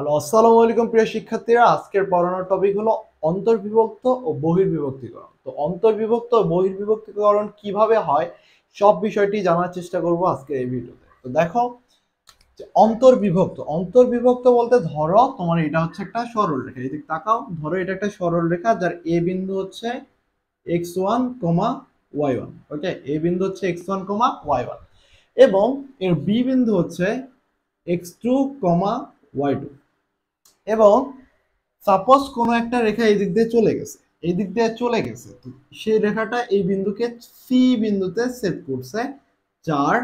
Hello, আসসালামু আলাইকুম প্রিয় শিক্ষার্থীরা। আজকের পড়ানোর টপিক হলো অন্তর্বিভক্ত ও বহির্বিভক্তিকরণ। তো অন্তর্বিভক্ত ও বহির্বিভক্তিকরণ কিভাবে হয় সব বিষয়টি জানার চেষ্টা করব আজকের এই ভিডিওতে। তো দেখো যে অন্তর্বিভক্ত বলতে ধরো তোমার এটা হচ্ছে একটা সরল রেখা, এদিকে তাকাও, ধরো এটা একটা সরল রেখা যার এ বিন্দু হচ্ছে x1, y1। ওকে, এ বিন্দু হচ্ছে x1, y1 এবং এর বি বিন্দু হচ্ছে x2, y2 এবং সাপোজ কোনো একটা রেখা এই দিক দিয়ে চলে গেছে, এই দিক দিয়ে চলে গেছে, তো সেই রেখাটা এই বিন্দুকে সি বিন্দুতে সেট করছে, যার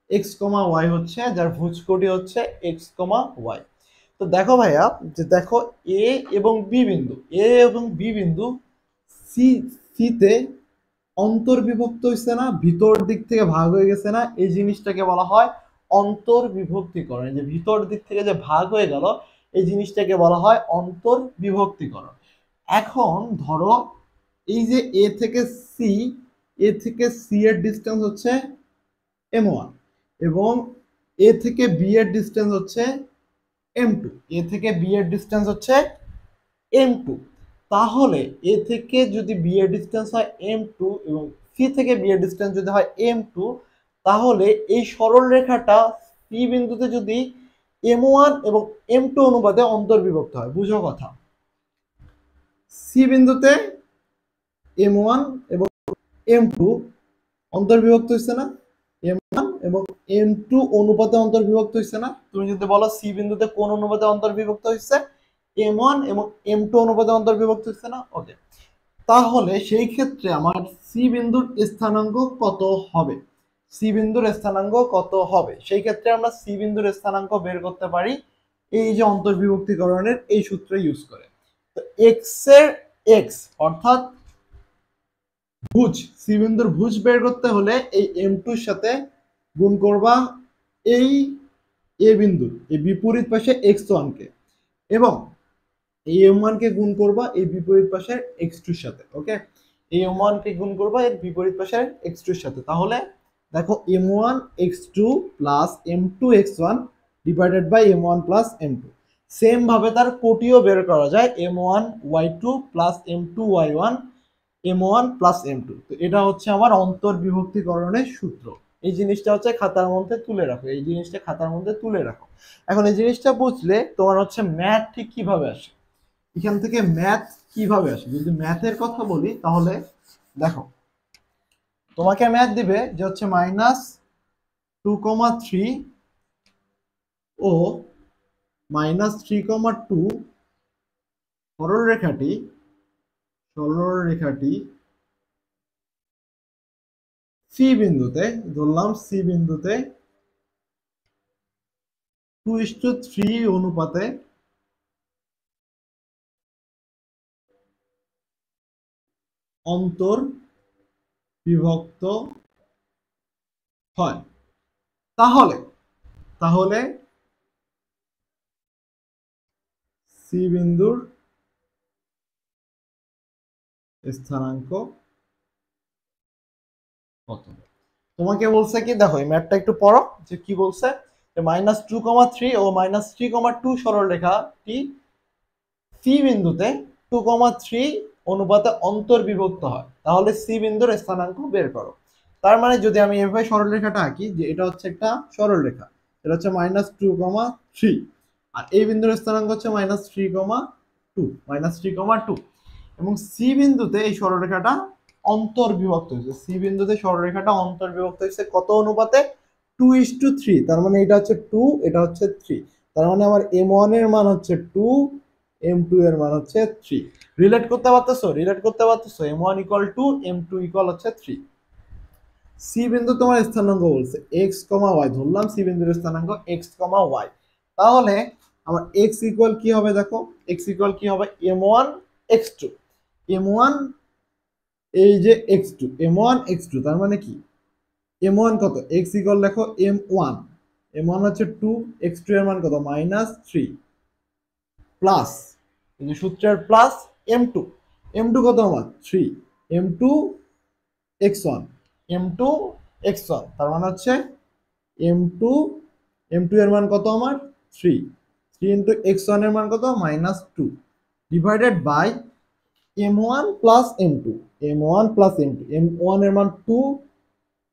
এক্স কমা ওয়াই হচ্ছে, যার ভুজকোটি হচ্ছে এক্স কমা ওয়াই। তো দেখো ভাইয়া, যে দেখো এ এবং বি বিন্দু, এ এবং বি বিন্দু সি সিতে অন্তর্বিভক্ত হয়েছে না, ভিতর দিক থেকে ভাগ হয়ে গেছে না, এই জিনিসটাকে বলা হয় অন্তর্বিভক্তিকরণ। যে ভিতর দিক থেকে যে ভাগ হয়ে গেল, এই জিনিসটাকে বলা হয় অন্তর্বিভক্তিকরণ। এখন ধরো এই যে সি এ থেকে সি এর ডিস্টেন্স হচ্ছে m1 এবং এ থেকে বি এর ডিস্টেন্স হচ্ছে m2, এ থেকে বি এর ডিস্টেন্স হচ্ছে m2। তাহলে এ থেকে যদি বি এর ডিস্টেন্স হয় m2 এবং সি থেকে বি এর ডিস্টেন্স যদি হয় m2, তাহলে এই সরল রেখাটা সি বিন্দুতে যদি m1 এবং m2 অনুপাতে অন্তর্বিভক্ত হয়, বুঝো কথা, সি বিন্দুতে m1 এবং m2 অন্তর্বিভক্ত হচ্ছে না, m1 এবং m2 অনুপাতে অন্তর্বিভক্ত হচ্ছে না। তুমি যদি বলো সি বিন্দুতে কোন অনুপাতে অন্তর্বিভক্ত হচ্ছে, m1 এবং m2 অনুপাতে অন্তর্বিভক্ত হচ্ছে না। ওকে, তাহলে সেই ক্ষেত্রে আমার সি বিন্দুর স্থানাঙ্ক কত হবে, সি বিন্দুর স্থানাঙ্ক কত হবে, সেই ক্ষেত্রে আমরা সি বিন্দুর স্থানাঙ্ক বের করতে পারি এই যে অন্তর্বিভক্তিকরণের এই সূত্র ইউজ করে। তো এক্স এর এক্স অর্থাৎ ভুজ, সি বিন্দুর ভুজ বের করতে হলে এই m2 এর সাথে গুণ করবা এই এ বিন্দুর এই বিপরীত পাশে x1 কে, এবং এই m1 কে গুণ করবা এই বিপরীত পাশের x2 এর সাথে। ওকে, এই m1 কে গুণ করবা এর বিপরীত পাশের x2 এর সাথে। তাহলে দেখো m1 x2 plus m2 x1 divided by m1 plus m2। Same ভাবে তার কোটিও বের করা যায়, m1 y2 plus m2 y1 m1 plus m2। তো এটা হচ্ছে আমার অন্তর্বিভক্তিকরণের সূত্র। এই জিনিসটা হচ্ছে খাতার মধ্যে তুলে রাখো, এই জিনিসটা খাতার মধ্যে তুলে রাখো। এখন এই জিনিসটা বুঝলে তোমার হচ্ছে ম্যাথ ঠিক কিভাবে আসে, এখান থেকে ম্যাথ কিভাবে আসে। যদি ম্যাথের কথা বলি তাহলে দেখো, তোমাকে ম্যাথ দিবে যে হচ্ছে -2,3 ও -3,2 সরল রেখাটি সি বিন্দুতে, ধরলাম সি বিন্দুতে 2:3 অনুপাতে অন্তর্বিভক্ত হয়। তাহলে তাহলে সি বিন্দুর স্থানাঙ্ক কত? তোমাকে বলছে কি, দেখো এই ম্যাথটা একটু পড়ো যে কি বলছে, যে -2,3 ও -3,2 সরল রেখাটি সি বিন্দুতে 2,3 অনুপাতে অন্তর্বিভক্ত হয়। তাহলে সি বিন্দুর স্থানাঙ্ক বের করো। তার মানে যদি আমি এভাবে সরল রেখাটা আঁকি, যে এটা হচ্ছে একটা সরল রেখা, এটা হচ্ছে -2,3 আর এই বিন্দুর স্থানাঙ্ক হচ্ছে -3,2 এবং সি বিন্দুতে এই সরলরেখাটা অন্তর্বিভক্ত হয়েছে, সি বিন্দুতে সরলরেখাটা অন্তর্বিভক্ত হয়েছে কত অনুপাতে? 2:3। তার মানে এটা হচ্ছে 2, এটা হচ্ছে 3। তার মানে আমার m1 এর মান হচ্ছে 2, m2 এর মান হচ্ছে 3। রিলেট করতে পারতেছো, m1 ইকুয়াল 2, m2 ইকুয়াল হচ্ছে 3। সি বিন্দু তোমার স্থানাঙ্ক বলছে x, y, ধরলাম সি বিন্দুর স্থানাঙ্ক x, y। তাহলে আমার x ইকুয়াল কি হবে, দেখো x ইকুয়াল কি হবে, m1 x2, m1 এই যে x2, m1 x2, তার মানে কি m1 কত, x ইকুয়াল দেখো m1, m1 হচ্ছে 2, x2 এর মান কত -3 প্লাস এই যে সূত্রের প্লাস m2, m2 কত আমার 3, m2 x1, m2 x1, তার মানে হচ্ছে m2 এর মান কত আমার 3। 3 ইন্টু x1 এর মান কত -2 divided by m1 plus m2, m1 plus m2, m1 এর মান 2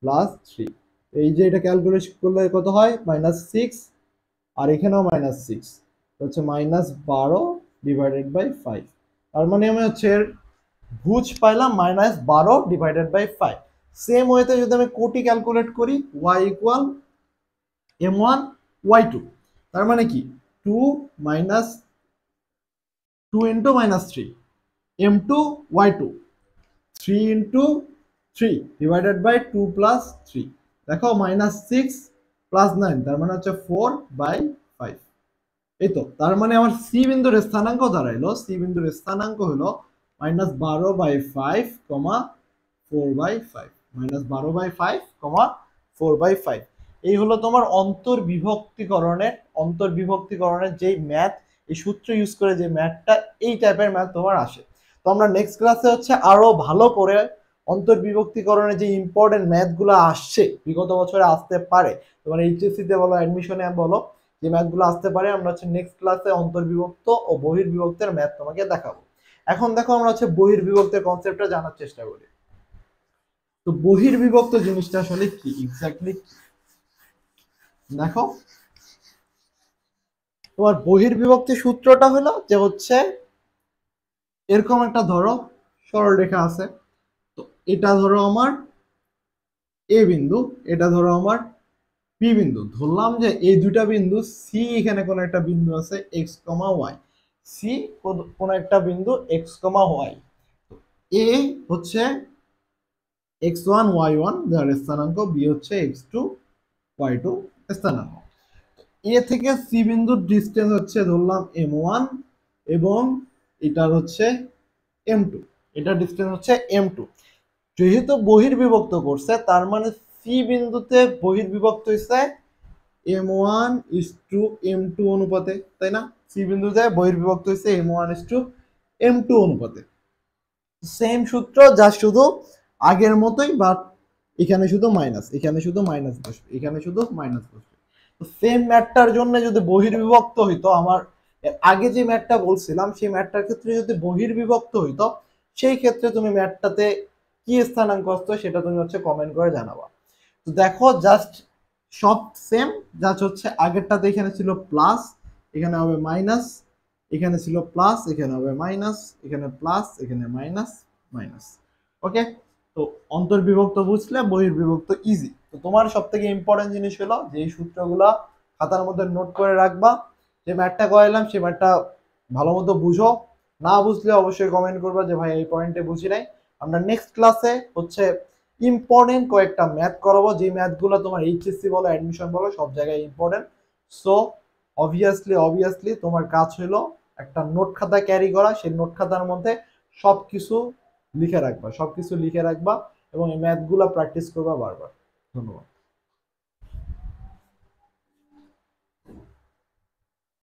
প্লাস 3, এই যে এটা ক্যালকুলেট করলে কত হয় -6, আর এখানেও -6 হচ্ছে -12 ডিভাইডেড বাই 5, তার মানে আমি হচ্ছে ভুজ পাইলাম -12 ডিভাইডেড বাই 5। সেম ওয়েতে যদি আমি কোটি ক্যালকুলেট করি y ইকুয়াল m1 y2, তার মানে কি 2 minus 2 into -3 m2 y2, 3 into 3 divided by 2 plus 3, দেখো -6 প্লাস 9, তার মানে হচ্ছে 4/5। এই তো, তার মানে আমার সি বিন্দুর স্থানাঙ্ক দাঁড়াইলো, সি বিন্দুর স্থানাঙ্ক হলো -12/5, 4/5, -12/5, 4/5। এই হলো তোমার অন্তর্বিভক্তিকরণের যেই ম্যাথ, এই সূত্র ইউজ করে যে ম্যাথটা, এই টাইপের ম্যাথ তোমার আসে। তো আমরা নেক্সট ক্লাসে হচ্ছে আরো ভালো করে অন্তর্বিভক্তিকরণের যে ইম্পর্টেন্ট ম্যাথগুলো আসছে, বিগত বছরে আসতে পারে, তোমার এইচএসসি তে বলো, অ্যাডমিশনে বলো, যে ম্যাথগুলো আসতে পারে, আমরা হচ্ছে নেক্সট ক্লাসে অন্তর্বিভক্ত ও বহির্বিভক্তের ম্যাথ তোমাকে দেখাবো। এখন দেখো আমরা হচ্ছে বহির্বিভক্তের কনসেপ্টটা জানার চেষ্টা করি। তো বহির্বিভক্ত জিনিসটা আসলে কি এক্স্যাক্টলি, দেখো তোমার বহির্বিভক্তি সূত্রটা হলো যে হচ্ছে এরকম একটা ধরো সরলরেখা আছে, তো এটা ধরো আমার এ বিন্দু, এটা ধরো আমার পি বিন্দু, ধরলাম যে এই দুইটা বিন্দু সি, এখানে কোন একটা বিন্দু আছে এক্স কমা ওয়াই, সি কোন একটা বিন্দু এক্স কমা ওয়াই, এ হচ্ছে x1 y1 যার স্থানাঙ্ক, বি হচ্ছে x2 y2 স্থানাঙ্ক। এ থেকে সি বিন্দুর ডিস্টেন্স হচ্ছে ধরলাম m1 এবং এটার হচ্ছে m2, এটার ডিস্টেন্স হচ্ছে m2। যেহেতু বহির্বিভক্ত করছে, তার মানে সি বিন্দুতে বহির্বিভক্ত হয়েছে m1 is to m2 অনুপাতে, তাই না? সি বিন্দুতে বহির্বিভক্ত হয়েছে m1 is to m2 অনুপাতে। সেম সূত্র, যা শুধু আগের মতোই, বাট এখানে শুধু মাইনাস, এখানে শুধু মাইনাস বসবে, এখানে শুধু মাইনাস বসবে। তো সেম ম্যাথটার জন্য যদি বহির্বিভক্ত হইতো, আমার আগে যে ম্যাথটা বলছিলাম সেই ম্যাথটার ক্ষেত্রে যদি বহির্বিভক্ত হইতো, সেই ক্ষেত্রে তুমি ম্যাথটাতে কি স্থানাঙ্ক আসতো সেটা তুমি হচ্ছে কমেন্ট করে জানাবা। তো দেখো জাস্ট সব সেম, জাস্ট হচ্ছে আগেরটাতে এখানে ছিল প্লাস, এখানে হবে মাইনাস, এখানে ছিল প্লাস, এখানে হবে মাইনাস, এখানে প্লাস, এখানে মাইনাস, মাইনাস। ওকে, তো অন্তর্বিভক্ত বুঝলে বহির্বিভক্ত ইজি। তো তোমার সব থেকে ইম্পর্টেন্ট জিনিস হলো যে এই সূত্রগুলা খাতার মধ্যে নোট করে রাখবা, যে ম্যাথটা করাইলাম সেই ম্যাথটা ভালো মতো বুঝো, না বুঝলে অবশ্যই কমেন্ট করবা যে ভাই এই পয়েন্টে বুঝি নাই। আমরা নেক্সট ক্লাসে হচ্ছে ইম্পর্টেন্ট কয়েকটা ম্যাথ করাবো, যে ম্যাথগুলো তোমার এইচএসসি বলো, অ্যাডমিশন বলো, সব জায়গায় ইম্পর্টেন্ট। সো অবভিয়াসলি তোমার কাজ হলো একটা নোট খাতা ক্যারি করা, সেই নোট খাতার মধ্যে সবকিছু লিখে রাখবা, সবকিছু লিখে রাখবা এবং এই ম্যাথগুলো প্র্যাকটিস করবা বারবার। ধন্যবাদ।